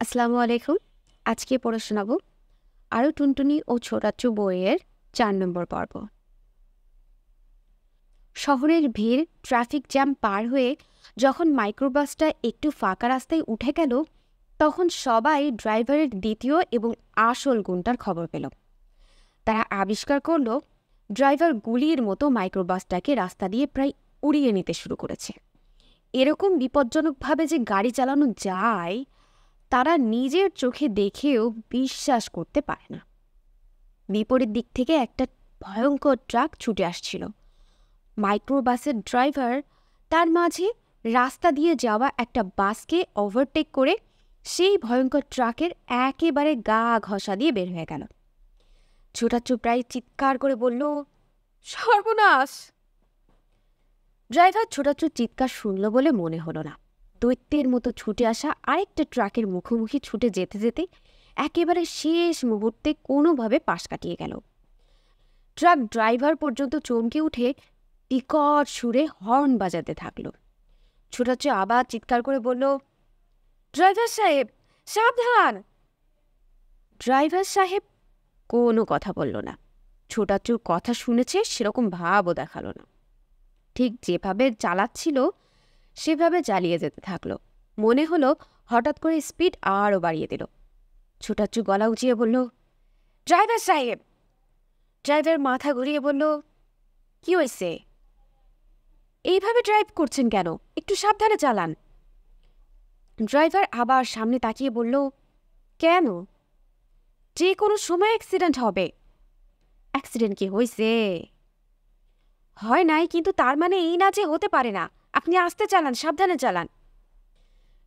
আসসালামু আলাইকুম। আজকে পড়ে শোনাব আরও টুনটুনি ও ছোটাচ্চু বইয়ের ৪ নম্বর পর্ব। শহরের ভিড় ট্রাফিক জ্যাম পার হয়ে যখন মাইক্রোবাসটা একটু ফাঁকা রাস্তায় উঠে গেল, তখন সবাই ড্রাইভারের দ্বিতীয় এবং আসল গুণটার খবর পেল। তারা আবিষ্কার করল ড্রাইভার গুলির মতো মাইক্রোবাসটাকে রাস্তা দিয়ে প্রায় উড়িয়ে নিতে শুরু করেছে। এরকম বিপজ্জনকভাবে যে গাড়ি চালানো যায়, তারা নিজের চোখে দেখেও বিশ্বাস করতে পারে না। বিপরীত দিক থেকে একটা ভয়ঙ্কর ট্রাক ছুটে আসছিল। মাইক্রোবাসের ড্রাইভার তার মাঝে রাস্তা দিয়ে যাওয়া একটা বাসকে ওভারটেক করে সেই ভয়ঙ্কর ট্রাকের একেবারে গা ঘষা দিয়ে বের হয়ে গেল। ছোটাচ্চু প্রায় চিৎকার করে বলল, সর্বনাশ! ড্রাইভার ছোটাচ্চুর চিৎকার শুনল বলে মনে হলো না। দৈত্যের মতো ছুটে আসা আরেকটা ট্রাকের মুখোমুখি ছুটে যেতে যেতে একেবারে শেষ মুহূর্তে কোনোভাবে পাশ কাটিয়ে গেল। ট্রাক ড্রাইভার পর্যন্ত চমকে উঠে বিকট সুরে হর্ন বাজাতে থাকলো। ছোটাচ্চু আবার চিৎকার করে বলল, ড্রাইভার সাহেব, সাবধান! ড্রাইভার সাহেব কোনো কথা বলল না। ছোটাচ্চুর কথা শুনেছে সেরকম ভাবও দেখালো না। ঠিক যেভাবে চালাচ্ছিল সেভাবে চালিয়ে যেতে থাকলো। মনে হলো হঠাৎ করে স্পিড আরও বাড়িয়ে দিল। ছোটাচ্চু গলা উঁচিয়ে বলল, ড্রাইভার সাহেব! ড্রাইভার মাথা ঘুরিয়ে বলল, কি হয়েছে? এইভাবে ড্রাইভ করছেন কেন? একটু সাবধানে চালান। ড্রাইভার আবার সামনে তাকিয়ে বলল, কেন? যে কোনো সময় অ্যাক্সিডেন্ট হবে। অ্যাক্সিডেন্ট কি হয়েছে? হয় নাই, কিন্তু তার মানে এই না যে হতে পারে না। আপনি আস্তে চালান, সাবধানে চালান।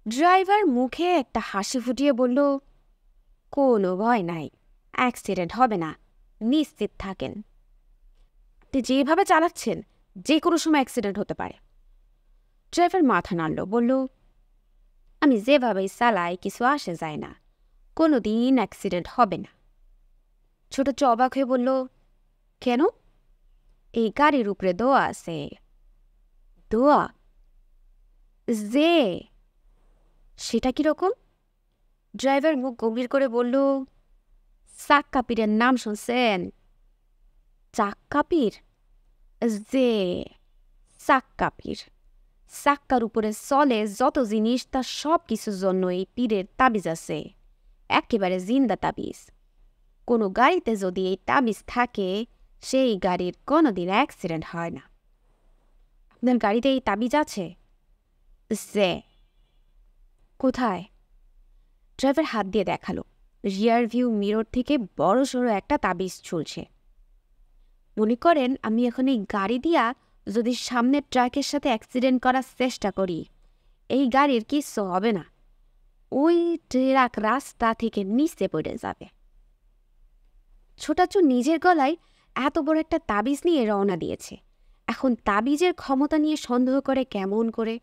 ড্রাইভার মুখে একটা হাসি ফুটিয়ে বলল, কোনো ভয় নাই, অ্যাক্সিডেন্ট হবে না, নিশ্চিত থাকেন। আপনি যেভাবে চালাচ্ছেন যে কোনো সময় অ্যাক্সিডেন্ট হতে পারে। ড্রাইভার মাথা নাড়ল, বলল, আমি যেভাবেই চালাই কিছু আসে যায় না, কোনো দিন অ্যাক্সিডেন্ট হবে না। ছোট অবাক হয়ে বলল, কেন? এই গাড়ির উপরে দোয়া আছে। দোয়া? যে? সেটা কিরকম? ড্রাইভার মুখ গম্ভীর করে বলল, চাক্কা পীরের নাম শুনছেন? চাক্কা পীর? যে চাক্কা পীর। চাক্কার উপরে চলে যত জিনিস, তার সব কিছুর জন্য এই পীরের তাবিজ আছে। একেবারে জিন্দা তাবিজ। কোনো গাড়িতে যদি এই তাবিজ থাকে, সেই গাড়ির কোনোদিন অ্যাক্সিডেন্ট হয় না। আপনার গাড়িতে এই তাবিজ আছে? যে? কোথায়? ড্রাইভার হাত দিয়ে দেখালো। রিয়ার ভিউ মিরর থেকে বড় সড়ো একটা তাবিজ ঝুলছে। মনে করেন আমি এখন এই গাড়ি দিয়া যদি সামনের ট্রাকের সাথে অ্যাক্সিডেন্ট করার চেষ্টা করি, এই গাড়ির কিচ্ছু হবে না। ওই ট্রাক রাস্তা থেকে নিচে পড়ে যাবে। ছোটাচ্চু নিজের গলায় এত বড় একটা তাবিজ নিয়ে রওনা দিয়েছে। এখন তাবিজের ক্ষমতা নিয়ে সন্দেহ করে কেমন করে?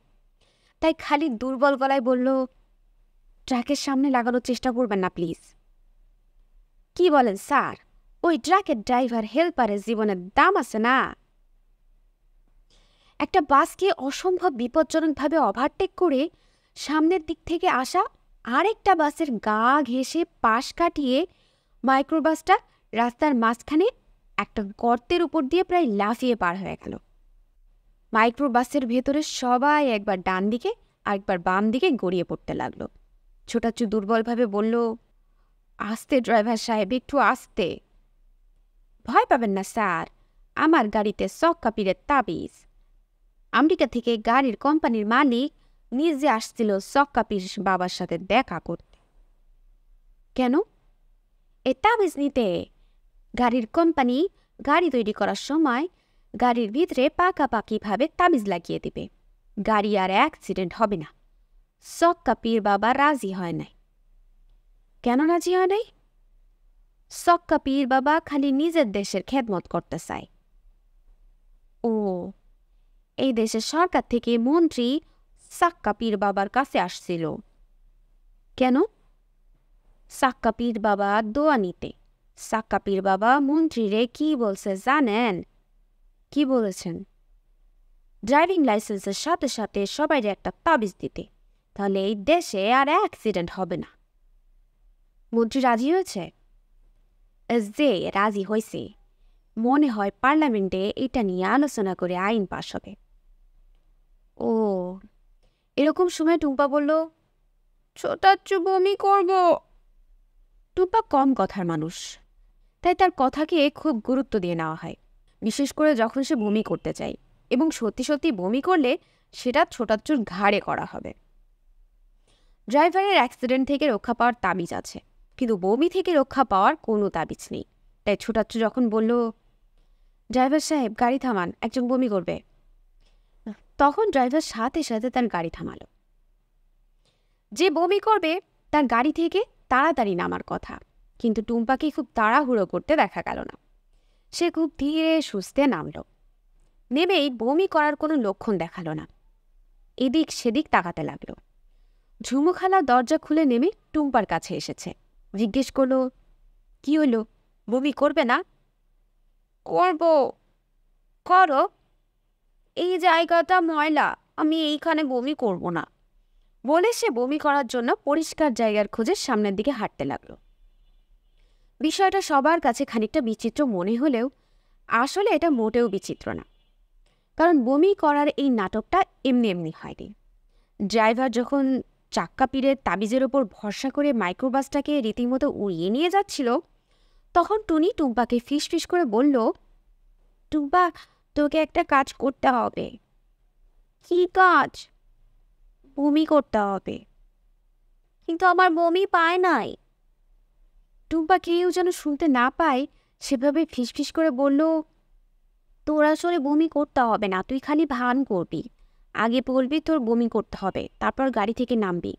তাই খালি দুর্বল গলায় বলল, ট্রাকের সামনে লাগানোর চেষ্টা করবেন না প্লিজ। কি বলেন স্যার? ওই ট্রাকের ড্রাইভার হেল্পারের জীবনের দাম আছে না? একটা বাসকে অসম্ভব বিপজ্জনকভাবে ওভারটেক করে সামনের দিক থেকে আসা আরেকটা বাসের গা ঘেঁষে পাশ কাটিয়ে মাইক্রোবাসটা রাস্তার মাঝখানে একটা গর্তের উপর দিয়ে প্রায় লাফিয়ে পার হয়ে গেল। মাইক্রোবাসের ভেতরে সবাই একবার ডান দিকে আর একবার বাম দিকে গড়িয়ে পড়তে লাগলো। ছোটাচ্চু দুর্বলভাবে বলল, আস্তে ড্রাইভার সাহেব, একটু আস্তে। ভয় পাবেন না স্যার, আমার গাড়িতে চক্কা পীরের তাবিজ। আমেরিকা থেকে গাড়ির কোম্পানির মালিক নিজে আসছিল চক্কা পীর বাবার সাথে দেখা করতে। কেন? এই তাবিজ নিতে। গাড়ির কোম্পানি গাড়ি তৈরি করার সময় গাড়ির ভিতরে পাকাপাকিভাবে তাবিজ লাগিয়ে দিবে। গাড়ি আর অ্যাক্সিডেন্ট হবে না। চক্কা পীর বাবা রাজি হয় নাই। কেন রাজি হয় নাই? চক্কা পীর বাবা খালি নিজের দেশের খেদমত করতে চায়। ও, এই দেশের সরকার থেকে মন্ত্রী চাক্কা পীর বাবার কাছে আসছিল। কেন? চাক্কা পীর বাবা দোয়া নিতে। চাক্কা পীর বাবা মন্ত্রীরে কি বলছে জানেন? কি বলেছেন? ড্রাইভিং লাইসেন্সের সাথে সাথে সবাই একটা তাবিজ দিতে, তাহলে এই দেশে আর অ্যাক্সিডেন্ট হবে না। মন্ত্রী রাজি হয়েছে? যে রাজি হয়েছে, মনে হয় পার্লামেন্টে এটা নিয়ে আলোচনা করে আইন পাশ হবে। ও, এরকম সময় টুম্পা বলল, ছোটাচ্ছু বমি করব। টুম্পা কম কথার মানুষ, তাই তার কথাকে খুব গুরুত্ব দিয়ে নেওয়া হয়, বিশেষ করে যখন সে বমি করতে চায়, এবং সত্যি সত্যি বমি করলে সেটা ছোটাচ্ছুর ঘাড়ে করা হবে। ড্রাইভারের অ্যাক্সিডেন্ট থেকে রক্ষা পাওয়ার তাবিজ আছে, কিন্তু বমি থেকে রক্ষা পাওয়ার কোনো তাবিজ নেই। তাই ছোটাচ্ছু যখন বলল, ড্রাইভার সাহেব গাড়ি থামান, একজন বমি করবে, তখন ড্রাইভার সাথে সাথে তার গাড়ি থামালো। যে বমি করবে তার গাড়ি থেকে তাড়াতাড়ি নামার কথা, কিন্তু টুম্পাকে খুব তাড়াহুড়ো করতে দেখা গেল না। সে খুব ধীরে সুস্থে নামল। নেমেই বমি করার কোনো লক্ষণ দেখালো না। এদিক সেদিক তাকাতে লাগলো। ঝুমুখালা দরজা খুলে নেমে টুম্পার কাছে এসেছে, জিজ্ঞেস করলো, কি হলো, বমি করবে না? করব। করো, এই জায়গাটা ময়লা, আমি এইখানে বমি করব না, বলে সে বমি করার জন্য পরিষ্কার জায়গার খোঁজে সামনের দিকে হাঁটতে লাগলো। বিষয়টা সবার কাছে খানিকটা বিচিত্র মনে হলেও আসলে এটা মোটেও বিচিত্র না, কারণ বমি করার এই নাটকটা এমনি এমনি হয়নি। ড্রাইভার যখন চাক্কা পীরের তাবিজের ওপর ভরসা করে মাইক্রোবাসটাকে রীতিমতো উড়িয়ে নিয়ে যাচ্ছিল, তখন টুনি টুম্পাকে ফিস করে বলল, টুম্পা, তোকে একটা কাজ করতে হবে। কি কাজ? বমি করতে হবে। কিন্তু আমার বমি পায় নাই। টুম্পা কেউ যেন শুনতে না পায় সেভাবে ফিস করে বলল, তোর আসলে বমি করতে হবে না, তুই খালি ভান করবি। আগে বলবি তোর বমি করতে হবে, তারপর গাড়ি থেকে নামবি,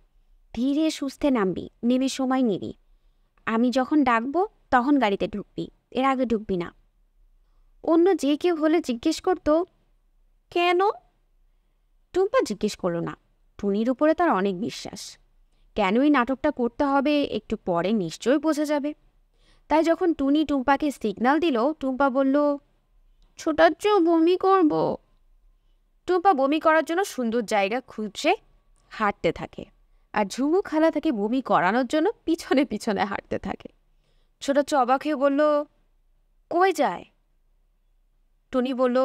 ধীরে সুস্থে নামবি, নেমে সময় নিবি। আমি যখন ডাকবো তখন গাড়িতে ঢুকবি, এর আগে ঢুকবি না। অন্য যে কেউ হলে জিজ্ঞেস করতো, কেন? টুম্পা জিজ্ঞেস করলো না। টুনির উপরে তার অনেক বিশ্বাস। কেন এই নাটকটা করতে হবে একটু পরে নিশ্চয়ই বোঝা যাবে। তাই যখন টুনি টুম্পাকে সিগন্যাল দিল, টুম্পা বলল, ছোটাচ্ছু বমি করব। টুম্পা বমি করার জন্য সুন্দর জায়গা খুঁজে হাঁটতে থাকে, আর ঝুমু খালা তাকে বমি করানোর জন্য পিছনে পিছনে হাঁটতে থাকে। ছোটাচ্ছু অবাক হয়ে বলল, কই যায়? টুনি বলল,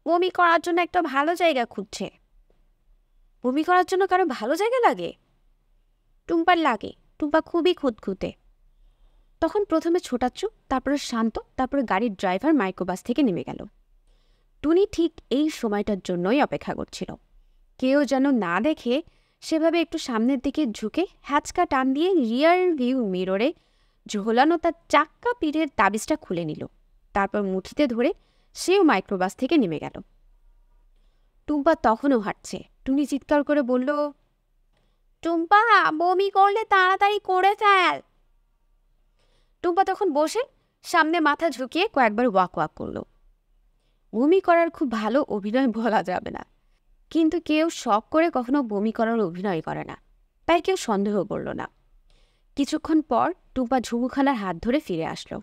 বমি করার জন্য একটা ভালো জায়গা খুঁজছে। বমি করার জন্য কারো ভালো জায়গা লাগে? টুম্পার লাগে, টুম্পা খুবই খুঁতখুঁতে। তখন প্রথমে ছোটাচ্ছু, তারপরে শান্ত, তারপরে গাড়ির ড্রাইভার মাইক্রোবাস থেকে নেমে গেল। টুনি ঠিক এই সময়টার জন্যই অপেক্ষা করছিল। কেউ যেন না দেখে সেভাবে একটু সামনের দিকে ঝুঁকে হ্যাচকা টান দিয়ে রিয়ার ভিউ মিররে ঝোলানো তার চাক্কা পীরের তাবিজটা খুলে নিল। তারপর মুঠিতে ধরে সেও মাইক্রোবাস থেকে নেমে গেল। টুম্পা তখনও হাঁটছে। টুনি চিৎকার করে বলল, টুম্পা, বমি করলে তাড়াতাড়ি করে ফেল। টুম্পা তখন বসে সামনে মাথা ঝুঁকিয়ে কয়েকবার ওয়াক করলো। বমি করার খুব ভালো অভিনয় বলা যাবে না, কিন্তু কেউ শখ করে কখনো বমি করার অভিনয় করে না, তাই কেউ সন্দেহ করল না। কিছুক্ষণ পর টুম্পা ঝুমুখালার হাত ধরে ফিরে আসলো।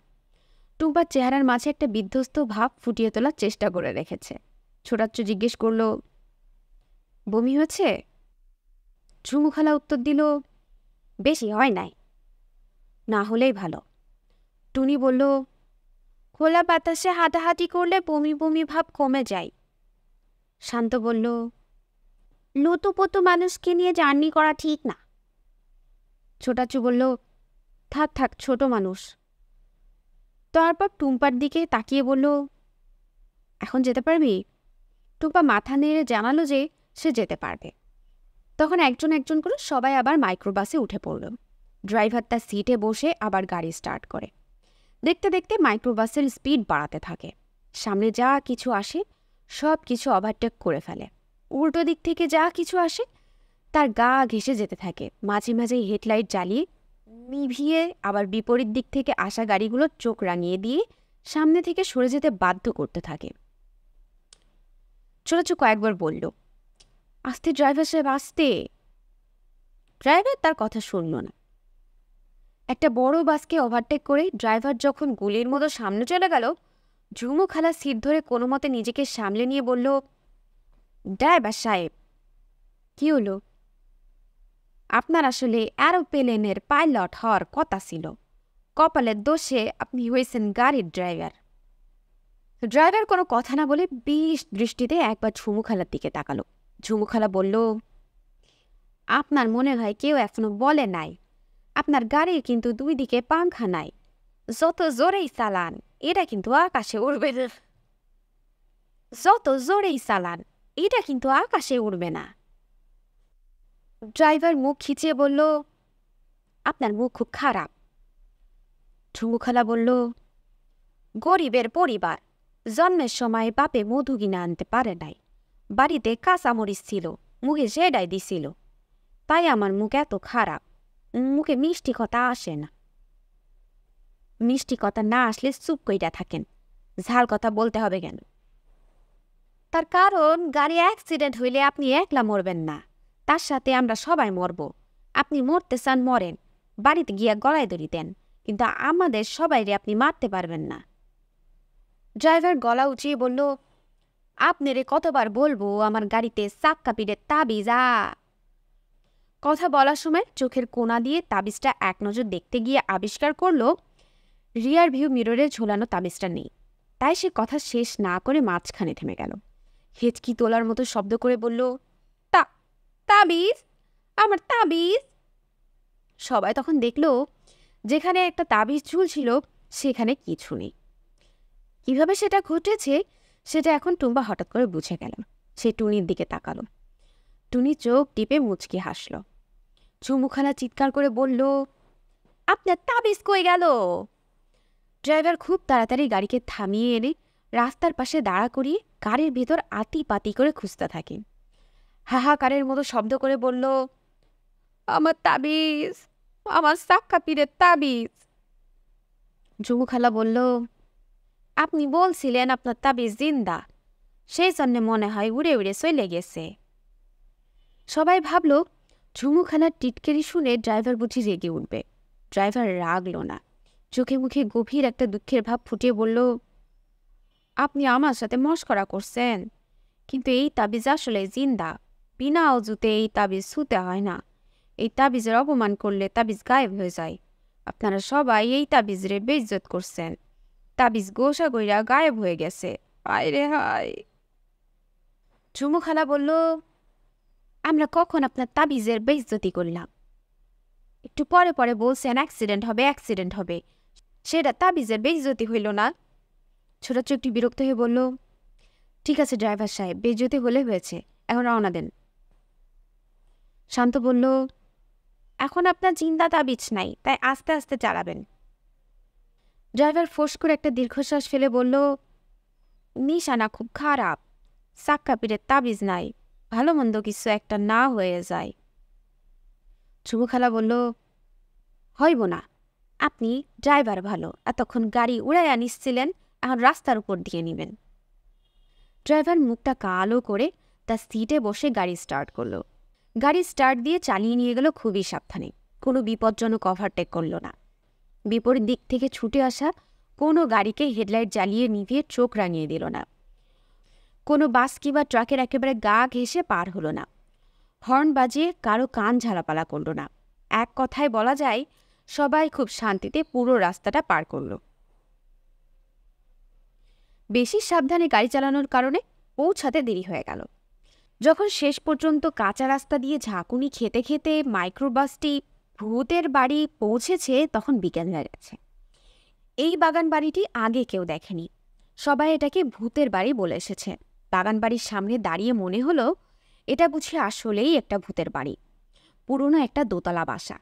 টুম্পার চেহারার মাঝে একটা বিধ্বস্ত ভাব ফুটিয়ে তোলার চেষ্টা করে রেখেছে। ছোটাচ্ছু জিজ্ঞেস করল, বমি হয়েছে? ঝুমুখালা উত্তর দিল, বেশি হয় নাই, না হলেই ভালো। টুনি বলল, খোলা বাতাসে হাঁটাহাঁটি করলে বমি বমি ভাব কমে যায়। শান্ত বলল, লুতুপুতু মানুষকে নিয়ে জার্নি করা ঠিক না। ছোটাচ্ছু বলল, থাক থাক, ছোট মানুষ। তারপর টুম্পার দিকে তাকিয়ে বলল, এখন যেতে পারবি? টুম্পা মাথা নেড়ে জানালো যে সে যেতে পারবে। তখন একজন একজন করে সবাই আবার মাইক্রোবাসে উঠে পড়ল। ড্রাইভার তার সিটে বসে আবার গাড়ি স্টার্ট করে। দেখতে দেখতে মাইক্রোবাসের স্পিড বাড়াতে থাকে। সামনে যা কিছু আসে সব কিছু ওভারটেক করে ফেলে। উল্টো দিক থেকে যা কিছু আসে তার গা ঘেঁষে যেতে থাকে। মাঝে মাঝে হেডলাইট জ্বালিয়ে নিভিয়ে আবার বিপরীত দিক থেকে আসা গাড়িগুলোর চোখ রাঙিয়ে দিয়ে সামনে থেকে সরে যেতে বাধ্য করতে থাকে। ছোটাচ্ছু কয়েকবার বলল, আস্তে ড্রাইভার সাহেব, আস্তে। ড্রাইভার তার কথা শুনল না। একটা বড় বাসকে ওভারটেক করে ড্রাইভার যখন গুলির মতো সামনে চলে গেল, ঝুমু খালা সিট ধরে কোনো মতে নিজেকে সামলে নিয়ে বলল, ড্রাইভার সাহেব। কি হলো? আপনার আসলে অ্যারোপ্লেনের পাইলট হওয়ার কথা ছিল। কপালের দোষে আপনি হয়েছেন গাড়ির ড্রাইভার। ড্রাইভার কোনো কথা না বলে বিষ দৃষ্টিতে একবার ঝুমু খালার দিকে তাকালো। ঝুমু খালা বলল, আপনার মনে হয় কেউ এখনো বলে নাই আপনার গাড়ির কিন্তু দুই দিকে পাংখা নাই। যত জোরেই চালান এটা কিন্তু আকাশে উড়বে না। যত জোরেই চালান এটা কিন্তু আকাশে উড়বে না। ড্রাইভার মুখ খিচিয়ে বলল, আপনার মুখ খুব খারাপ। ঝুমু খালা বলল, গরিবের পরিবার, জন্মের সময় বাপে মধু কিনে আনতে পারে নাই, বাড়িতে কাঁচামরিচ ছিল, মুখে সেটাই দিছিল, তাই আমার মুখ এত খারাপ। মুখে মিষ্টি কথা আসে না। মিষ্টি কথা না আসলে চুপ কইরা থাকেন, ঝাল কথা বলতে হবে কেন? তার কারণ গাড়ি অ্যাক্সিডেন্ট হইলে আপনি একলা মরবেন না, তার সাথে আমরা সবাই মরব। আপনি মরতে চান মরেন, বাড়িতে গিয়া গলায় দড়ি দেন, কিন্তু আমাদের সবাইরে আপনি মারতে পারবেন না। ড্রাইভার গলা উঁচিয়ে বলল, আপনারে কতবার বলবো আমার গাড়িতে চাক্কা পিঠে তাবিজা। কথা বলার সময় চোখের কোনা দিয়ে তাবিজটা এক নজর দেখতে গিয়ে আবিষ্কার করলো রিয়ার ভিউ মিররে ঝোলানো তাবিজটা নেই। তাই সে কথা শেষ না করে মাঝখানে থেমে গেল। হেঁচকি তোলার মতো শব্দ করে বলল, তাবিজ, আমার তাবিজ। সবাই তখন দেখল যেখানে একটা তাবিজ ঝুলছিল সেখানে কিছু নেই। কিভাবে সেটা ঘটেছে সেটা এখন টুম্পা হঠাৎ করে বুঝে গেল। সে টুনির দিকে তাকালো। টুনি চোখ টিপে মুচকি হাসল। ঝুমুখালা চিৎকার করে বলল, আপনার তাবিজ কই গেল? ড্রাইভার খুব তাড়াতাড়ি গাড়িকে থামিয়ে এনে রাস্তার পাশে দাঁড়া করিয়ে গাড়ির ভেতর আতি পাতি করে খুঁজতে থাকে। হাহাকারের মতো শব্দ করে বলল, আমার তাবিজ, আমার চাক্কা পীরের তাবিজ। ঝুমুখালা বলল, আপনি বলছিলেন আপনার তাবিজ জিন্দা, সেই জন্যে মনে হয় উড়ে উড়ে চলে গেছে। সবাই ভাবল ঝুমুখালার টিটকেরি শুনে ড্রাইভার বুঝি রেগে উঠবে। ড্রাইভার রাগল না, চোখে মুখে গভীর একটা দুঃখের ভাব ফুটিয়ে বলল, আপনি আমার সাথে মশকরা করছেন, কিন্তু এই তাবিজ আসলে জিন্দা। বিনা অজুতে এই তাবিজ ছুতে হয় না। এই তাবিজের অপমান করলে তাবিজ গায়েব হয়ে যায়। আপনারা সবাই এই তাবিজরে বেইজ্জত করছেন। তাবিজ গোসা গইরা গায়েব হয়ে গেছে। হায় রে হায়। ঝুমুখালা বলল, আমরা কখন আপনার তাবিজের বেইজ্জতি করলাম? একটু পরে পরে বলছেন অ্যাক্সিডেন্ট হবে, অ্যাক্সিডেন্ট হবে, সেটা তাবিজের বেইজ্জতি হইল না? ছোটাচ্ছ একটু বিরক্ত হয়ে বলল, ঠিক আছে ড্রাইভার সাহেব, বেইজ্জতি হলে হয়েছে, এখন রওনা দেন। শান্ত বলল, এখন আপনার জিন্দা তাবিজ নাই, তাই আস্তে আস্তে চালাবেন। ড্রাইভার ফোঁস করে একটা দীর্ঘশ্বাস ফেলে বলল, নিশানা খুব খারাপ, চাক্কা পিঠের তাবিজ নাই, ভালো মন্দ কিছু একটা না হয়ে যায়। ঝুমুখালা বলল, হইব না, আপনি ড্রাইভার ভালো, এতক্ষণ গাড়ি উড়াইয়া নিচ্ছিলেন, এখন রাস্তার উপর দিয়ে নিবেন। ড্রাইভার মুখটা কালো করে তার সিটে বসে গাড়ি স্টার্ট করলো। গাড়ি স্টার্ট দিয়ে চালিয়ে নিয়ে গেল খুবই সাবধানে, কোনো বিপজ্জনক ওভারটেক করল না। বিপরীত দিক থেকে ছুটে আসা কোনো গাড়িকে হেডলাইট জ্বালিয়ে নিভিয়ে চোখ রাঙিয়ে দিল না। কোনো বাস কিংবা ট্রাকের একেবারে গা ঘেঁষে পার হলো না। হর্ন বাজিয়ে কারো কান ঝালাপালা করল না। এক কথায় বলা যায় সবাই খুব শান্তিতে পুরো রাস্তাটা পার করল। বেশি সাবধানে গাড়ি চালানোর কারণে পৌঁছাতে দেরি হয়ে গেল। যখন শেষ পর্যন্ত কাঁচা রাস্তা দিয়ে ঝাঁকুনি খেতে খেতে মাইক্রোবাসটি ভূতের বাড়ি পৌঁছেছে তখন বিকেল হয়ে গেছে। এই বাগান বাড়িটি আগে কেউ দেখেনি, সবাই এটাকে ভূতের বাড়ি বলে এসেছে। বাগান বাড়ির সামনে দাঁড়িয়ে মনে হলো এটা বুঝি আসলেই একটা ভূতের বাড়ি। পুরনো একটা দোতলা বাসা,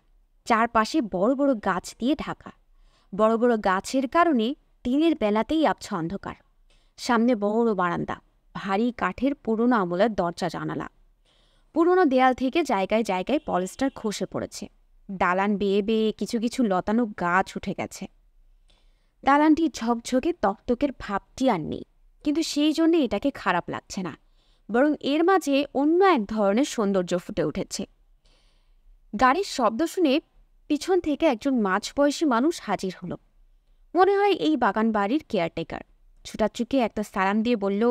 চারপাশে বড় বড় গাছ দিয়ে ঢাকা। বড় বড় গাছের কারণে দিনের বেলাতেই আবছা অন্ধকার। সামনে বড় বারান্দা, ভারী কাঠের পুরনো আমলের দরজা জানালা। পুরনো দেয়াল থেকে জায়গায় জায়গায় পলিস্টার খসে পড়েছে। দালান বেয়ে বেয়ে কিছু কিছু লতানো গাছ উঠে গেছে। দালানটি ঝকঝকে তকতকের ভাবটি আর নেই, কিন্তু সেই জন্যে এটাকে খারাপ লাগছে না, বরং এর মাঝে অন্য এক ধরনের সৌন্দর্য ফুটে উঠেছে। গাড়ির শব্দ শুনে পিছন থেকে একজন মাঝবয়সী মানুষ হাজির হলো। মনে হয় এই বাগান বাড়ির কেয়ারটেকার। ছুটাছুটি একটা সালাম দিয়ে বলল,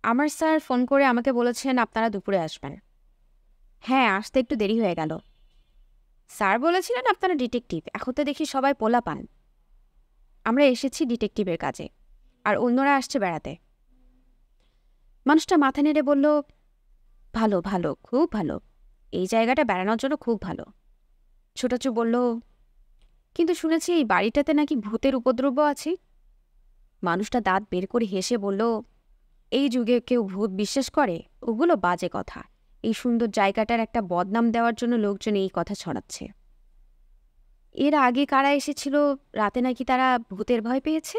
আমার স্যার ফোন করে আমাকে বলেছেন আপনারা দুপুরে আসবেন। হ্যাঁ, আসতে একটু দেরি হয়ে গেল। স্যার বলেছিলেন আপনারা ডিটেকটিভ, এখন তো দেখি সবাই পোলা পান। আমরা এসেছি ডিটেকটিভের কাজে, আর অন্যরা আসছে বেড়াতে। মানুষটা মাথা নেড়ে বলল, ভালো ভালো, খুব ভালো, এই জায়গাটা বেড়ানোর জন্য খুব ভালো। ছোটাচু বলল, কিন্তু শুনেছি এই বাড়িটাতে নাকি ভূতের উপদ্রব আছে। মানুষটা দাঁত বের করে হেসে বলল, এই যুগে কেউ ভূত বিশ্বাস করে? ওগুলো বাজে কথা। এই সুন্দর জায়গাটার একটা বদনাম দেওয়ার জন্য লোকজন এই কথা ছড়াচ্ছে। এর আগে কারা এসেছিল, রাতে নাকি তারা ভূতের ভয় পেয়েছে?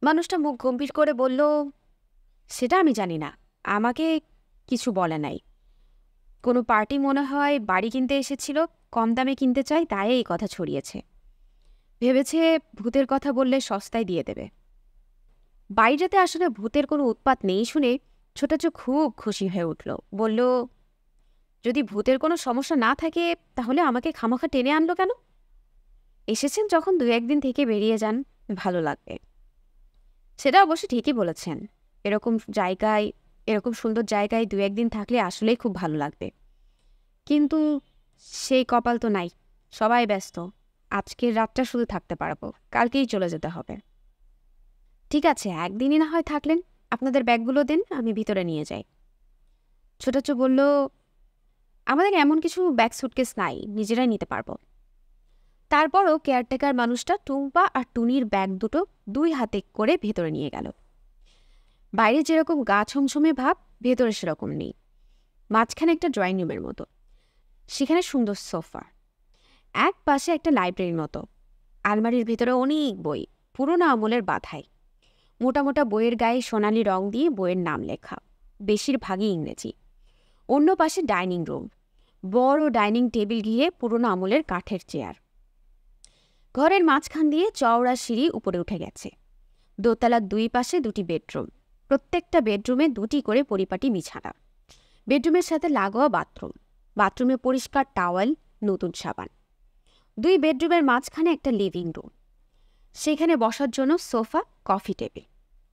মানুষটা মুখ গম্ভীর করে বলল, সেটা আমি জানি না, আমাকে কিছু বলে নাই। কোনো পার্টি মনে হয় বাড়ি কিনতে এসেছিল, কম দামে কিনতে চাই, তাই এই কথা ছড়িয়েছে। ভেবেছে ভূতের কথা বললে সস্তায় দিয়ে দেবে। বাড়িটাতে আসলে ভূতের কোনো উৎপাত নেই শুনে ছোটাচু খুব খুশি হয়ে উঠল। বলল, যদি ভূতের কোনো সমস্যা না থাকে তাহলে আমাকে খামোখা টেনে আনলো কেন? এসেছেন যখন 2-1 দিন থেকে বেরিয়ে যান, ভালো লাগবে। সেটা অবশ্য ঠিকই বলেছেন, এরকম সুন্দর জায়গায় 2-1 দিন থাকলে আসলেই খুব ভালো লাগবে। কিন্তু সেই কপাল তো নাই, সবাই ব্যস্ত। আজকের রাতটা শুধু থাকতে পারবো, কালকেই চলে যেতে হবে। ঠিক আছে, একদিনই না হয় থাকলেন, আপনাদের ব্যাগগুলো দিন, আমি ভিতরে নিয়ে যাই। ছোটাচু বলল, আমাদের এমন কিছু ব্যাগ সুটকেস নাই, নিজেরাই নিতে পারবো। তারপরও কেয়ারটেকার মানুষটা টুম্পা আর টুনির ব্যাগ দুটো 2 হাতে করে ভেতরে নিয়ে গেল। বাইরে যেরকম গা ছমছমে ভাব, ভেতরে সেরকম নেই। মাঝখানে একটা ড্রয়িং রুমের মতো, সেখানে সুন্দর সোফা, এক পাশে একটা লাইব্রেরির মতো। আলমারির ভিতরে অনেক বই, পুরোনো আমলের বাঁধাই। মোটা মোটা বইয়ের গায়ে সোনালি রং দিয়ে বইয়ের নাম লেখা, বেশিরভাগই ইংরেজি। অন্য পাশে ডাইনিং রুম, বড় ডাইনিং টেবিল ঘিরে পুরোনো আমলের কাঠের চেয়ার। ঘরের মাঝখান দিয়ে চওড়া সিঁড়ি উপরে উঠে গেছে। দোতলার 2 পাশে 2টি বেডরুম, প্রত্যেকটা বেডরুমে 2টি করে পরিপাটি বিছানা। বেডরুমের সাথে লাগোয়া বাথরুম, বাথরুমে পরিষ্কার টাওয়েল, নতুন সাবান। 2 বেডরুমের মাঝখানে একটা লিভিং রুম, সেখানে বসার জন্য সোফা, কফি টেবিল।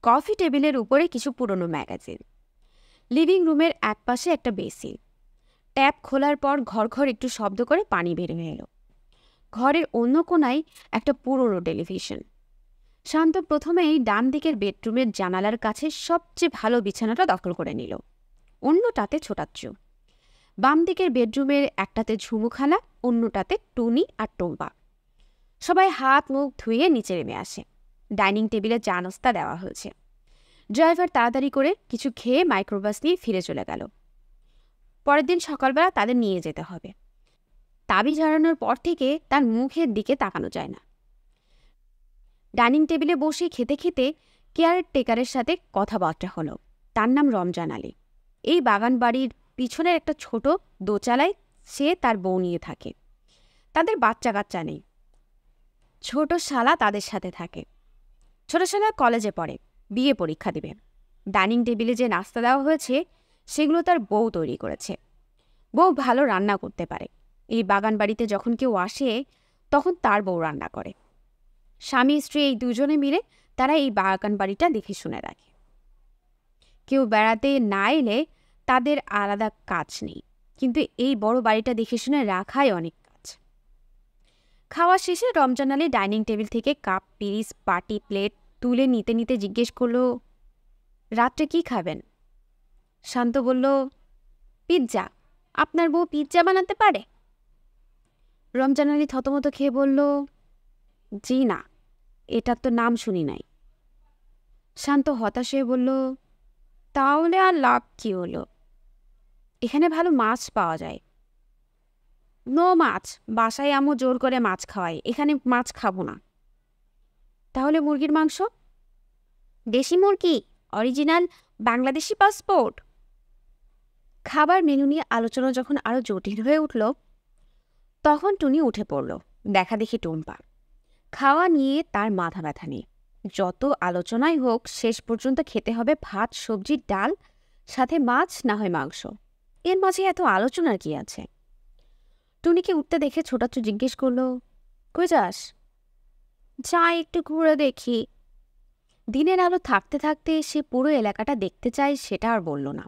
কফি টেবিলের উপরে কিছু পুরনো ম্যাগাজিন। লিভিং রুমের এক পাশে একটা বেসিন। ট্যাপ খোলার পর ঘর ঘর একটু শব্দ করে পানি বের হয়ে এলো। ঘরের অন্য কোনায় একটা পুরনো টেলিভিশন। শান্ত প্রথমেই ডান দিকের বেডরুমের জানালার কাছে সবচেয়ে ভালো বিছানাটা দখল করে নিল, অন্যটাতে ছোটাচ্ছু। বাম দিকের বেডরুমের একটাতে ঝুমুখালা, অন্যটাতে টুনি আর টুম্পা। সবাই হাত মুখ ধুয়ে নিচে নেমে আসে। ডাইনিং টেবিলে চা নাস্তা দেওয়া হয়েছে। ড্রাইভার তাড়াতাড়ি করে কিছু খেয়ে মাইক্রোবাস নিয়ে ফিরে চলে গেল। পরের দিন সকালবেলা তাদের নিয়ে যেতে হবে। তাবি ঝাড়ানোর পর থেকে তার মুখের দিকে তাকানো যায় না। ডাইনিং টেবিলে বসে খেতে খেতে কেয়ারটেকারের সাথে কথাবার্তা হলো। তার নাম রমজান আলী। এই বাগান বাড়ির পিছনের একটা ছোট দোচালায় সে তার বউ নিয়ে থাকে। তাদের বাচ্চা কাচ্চা নেই। ছোট শালা তাদের সাথে থাকে। ছোট শালা কলেজে পড়ে, বিয়ে পরীক্ষা দিবে। ডাইনিং টেবিলে যে নাস্তা দেওয়া হয়েছে সেগুলো তার বউ তৈরি করেছে। বউ ভালো রান্না করতে পারে। এই বাগান বাড়িতে যখন কেউ আসে তখন তার বউ রান্না করে। স্বামী স্ত্রী এই দুজনে মিলে তারা এই বাগান বাড়িটা দেখে শুনে রাখে। কেউ বেড়াতে না এলে তাদের আলাদা কাজ নেই, কিন্তু এই বড় বাড়িটা দেখে শুনে রাখাই অনেক কাজ। খাওয়া শেষে রমজান আলী ডাইনিং টেবিল থেকে কাপ, পিরিচ, পাটি, প্লেট তুলে নিতে নিতে জিজ্ঞেস করলো, রাত্রে কি খাবেন? শান্ত বলল, পিৎজা। আপনার বউ পিৎজা বানাতে পারে? রমজান আলী থতমত খেয়ে বলল, জি না, এটার তো নাম শুনি নাই। শান্ত হতাশ হয়ে বলল, তাহলে আর লাভ কি হলো? এখানে ভালো মাছ পাওয়া যায়। নো মাছ, বাসায় আম্মু জোর করে মাছ খাওয়াই, এখানে মাছ খাবো না। তাহলে মুরগির মাংস? দেশি মুরগি, অরিজিনাল বাংলাদেশি পাসপোর্ট। খাবার মেনু নিয়ে আলোচনা যখন আরো জটিল হয়ে উঠল তখন টুনি উঠে পড়ল। দেখা দেখি টুম্পা। খাওয়া নিয়ে তার মাথা ব্যথা নেই। যত আলোচনাই হোক শেষ পর্যন্ত খেতে হবে ভাত, সবজি, ডাল, সাথে মাছ না হয় মাংস। এর মাঝে এত আলোচনার কি আছে? টুনিকে উঠতে দেখে ছোটাচ্ছু জিজ্ঞেস করলো, কই যাস? যা একটু ঘুরে দেখি। দিনের আলো থাকতে থাকতে সে পুরো এলাকাটা দেখতে চায়, সেটা আর বলল না।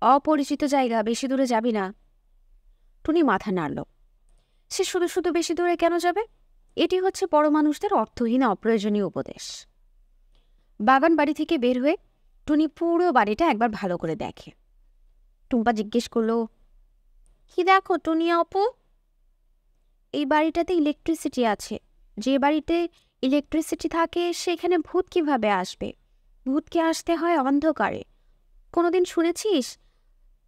অপরিচিত জায়গা, বেশি দূরে যাবি না। টুনি মাথা নাড়ল। সে শুধু শুধু বেশি দূরে কেন যাবে? এটি হচ্ছে বড় মানুষদের অর্থহীন অপ্রয়োজনীয় উপদেশ। বাগান বাড়ি থেকে বের হয়ে টুনি পুরো বাড়িটা একবার ভালো করে দেখে। টুম্পা জিজ্ঞেস করল, কি দেখো টুনি আপু? এই বাড়িটাতে ইলেকট্রিসিটি আছে। যে বাড়িতে ইলেকট্রিসিটি থাকে সেখানে ভূত কিভাবে আসবে? ভূতকে আসতে হয় অন্ধকারে। কোনোদিন শুনেছিস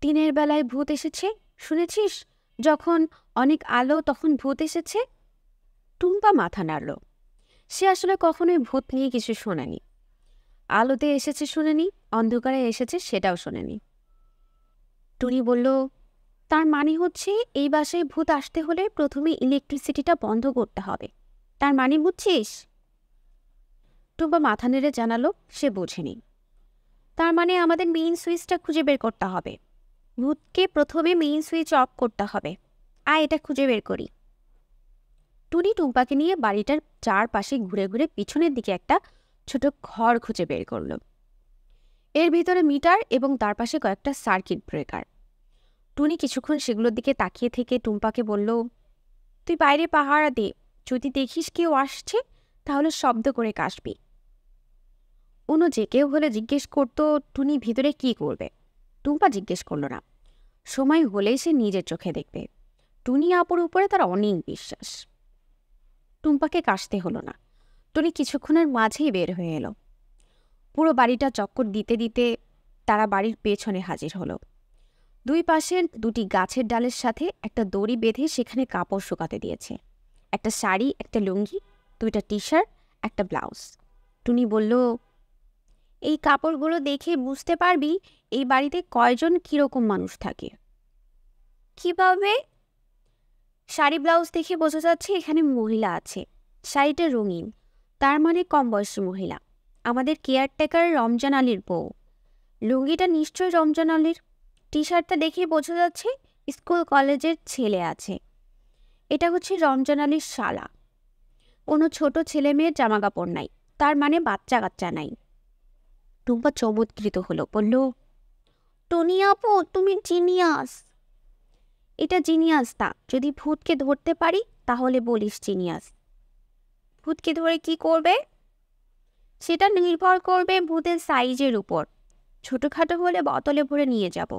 দিনের বেলায় ভূত এসেছে? শুনেছিস যখন অনেক আলো তখন ভূত এসেছে? টুম্পা মাথা নাড়ল। সে আসলে কখনোই ভূত নিয়ে কিছু শোনেনি। আলোতে এসেছে শুনেনি, অন্ধকারে এসেছে সেটাও শোনেনি। টুনি বলল, তার মানে হচ্ছে এই বাসায় ভূত আসতে হলে প্রথমে ইলেকট্রিসিটিটা বন্ধ করতে হবে। তার মানে বুঝছিস? টুম্পা মাথা নেড়ে জানালো সে বোঝেনি। তার মানে আমাদের মেইন সুইচটা খুঁজে বের করতে হবে। ভূতকে প্রথমে মেইন সুইচ অফ করতে হবে। এটা খুঁজে বের করি। টুনি টুম্পাকে নিয়ে বাড়িটার চারপাশে ঘুরে ঘুরে পিছনের দিকে একটা ছোট ঘর খুঁজে বের করল। এর ভিতরে মিটার এবং তার পাশে কয়েকটা সার্কিট ব্রেকার। টুনি কিছুক্ষণ সেগুলোর দিকে তাকিয়ে থেকে টুম্পাকে বলল, তুই বাইরে পাহারা দে। যদি দেখিস কেউ আসছে তাহলে শব্দ করে কাশবি। অন্য যে কেউ হলে জিজ্ঞেস করতো টুনি ভিতরে কি করবে। টুম্পা জিজ্ঞেস করল না। সময় হলেই সে নিজের চোখে দেখবে। টুনি আপুর উপরে তার অনেক বিশ্বাস। টুম্পাকে কাশতে হলো না। টুনি কিছুক্ষণের মাঝেই বের হয়ে এলো। পুরো বাড়িটা চক্কর দিতে দিতে তারা বাড়ির পেছনে হাজির হলো। দুই পাশের দুটি গাছের ডালের সাথে একটা দড়ি বেঁধে সেখানে কাপড় শুকাতে দিয়েছে। একটা শাড়ি, একটা লুঙ্গি, দুইটা টি শার্ট, একটা ব্লাউজ। টুনি বলল, এই কাপড়গুলো দেখে বুঝতে পারবি এই বাড়িতে কয়জন কিরকম মানুষ থাকে। কিভাবে? শাড়ি ব্লাউজ দেখে বোঝা যাচ্ছে এখানে মহিলা আছে। শাড়িটা রঙিন, তার মানে কম বয়সী মহিলা, আমাদের কেয়ারটেকার রমজান আলীর বউ। লুঙ্গিটা নিশ্চয়ই রমজান আলীর। টি শার্টটা দেখে বোঝা যাচ্ছে স্কুল কলেজের ছেলে আছে। এটা হচ্ছে রমজান আলীর শালা। কোনো ছোট ছেলে মেয়ের জামা কাপড় নাই, তার মানে বাচ্চা কাচ্চা নাই। টুম্পা চমৎকৃত হলো, বলল, টনি আপু তুমি জিনিয়াস। এটা জিনিয়াস তা, যদি ভূতকে ধরতে পারি তাহলে বলিস জিনিয়াস। ভূতকে ধরে কি করবে? সেটা নির্ভর করবে ভূতের সাইজের উপর। ছোটখাটো হলে বোতলে ভরে নিয়ে যাব।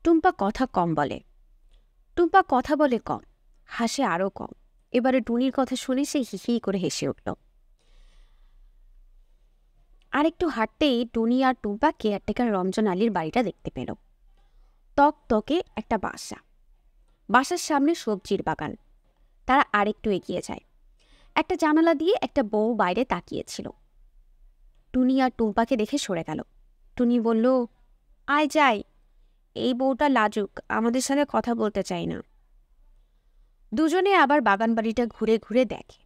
টুম্পা কথা কম বলে। টুম্পা কথা বলে কম, হাসে আরও কম। এবারে টুনির কথা শুনে সে হি করে হেসে উঠল। আরেকটু হাঁটতেই টুনি আর টুম্পা কেয়ারটেকার রমজান আলীর বাড়িটা দেখতে পেল। তকতকে একটা বাসা, বাসার সামনে সবজির বাগান। তারা আরেকটু এগিয়ে যায়। একটা জানালা দিয়ে একটা বউ বাইরে তাকিয়েছিল। টুনি আর টুম্পাকে দেখে সরে গেল। টুনি বলল, আয় যাই। এই বউটা লাজুক, আমাদের সাথে কথা বলতে চাই না। দুজনে আবার বাগান বাড়িটা ঘুরে ঘুরে দেখে।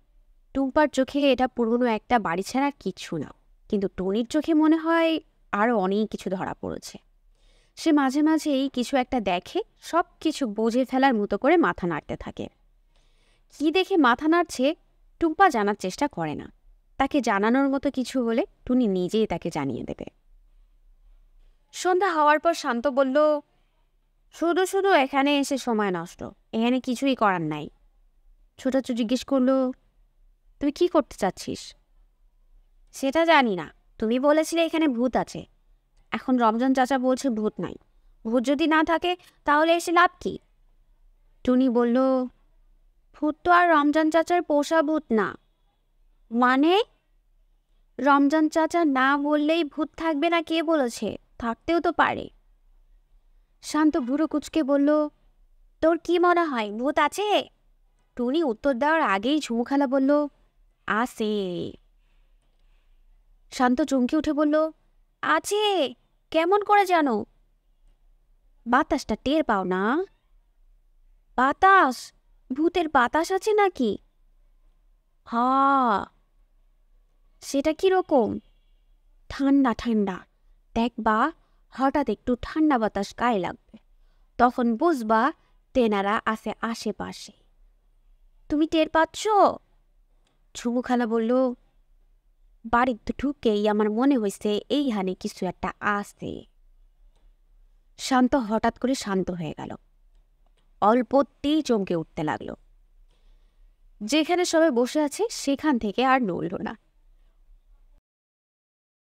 টুম্পার চোখে এটা পুরনো একটা বাড়ি ছাড়া কিচ্ছু না, কিন্তু টুনির চোখে মনে হয় আরও অনেক কিছু ধরা পড়েছে। সে মাঝে মাঝেই কিছু একটা দেখে, সব কিছু বুঝে ফেলার মতো করে মাথা নাড়তে থাকে। কি দেখে মাথা নাড়ছে টুম্পা জানার চেষ্টা করে না। তাকে জানানোর মতো কিছু হলে টুনি নিজেই তাকে জানিয়ে দেবে। সন্ধ্যা হওয়ার পর শান্ত বলল, শুধু শুধু এখানে এসে সময় নষ্ট, এখানে কিছুই করার নাই। ছোটাচু জিজ্ঞেস করলো, তুই কি করতে চাচ্ছিস? সেটা জানি না, তুমি বলেছিলে এখানে ভূত আছে। এখন রমজান চাচা বলছে ভূত নাই। ভূত যদি না থাকে তাহলে এসে লাভ কি? টুনি বলল, ভূত তো আর রমজান চাচার পোষা ভূত না। মানে? রমজান চাচা না বললেই ভূত থাকবে না কে বলেছে? থাকতেও তো পারে। শান্ত ভুরু কুচকে বলল, তোর কি মনে হয় ভূত আছে? টুনি উত্তর দেওয়ার আগেই ঝুমুখালা বলল, আছে। শান্ত চমকে উঠে বলল, আছে? কেমন করে জানো? বাতাসটা টের পাও না? বাতাস? ভূতের বাতাস আছে নাকি? হ্যাঁ। সেটা কিরকম? ঠান্ডা ঠান্ডা। দেখবা হঠাৎ একটু ঠান্ডা বাতাস গায়ে লাগবে, তখন বুঝবা তেনারা আছে আশেপাশে। তুমি টের পাচ্ছ? ঝুমু খালা বলল, বাড়িতে ঢুকেই আমার মনে হয়েছে এইখানে কিছু একটা আছে। শান্ত হঠাৎ করে শান্ত হয়ে গেল, অল্পতেই চমকে উঠতে লাগলো। যেখানে সবাই বসে আছে সেখান থেকে আর নড়ল না।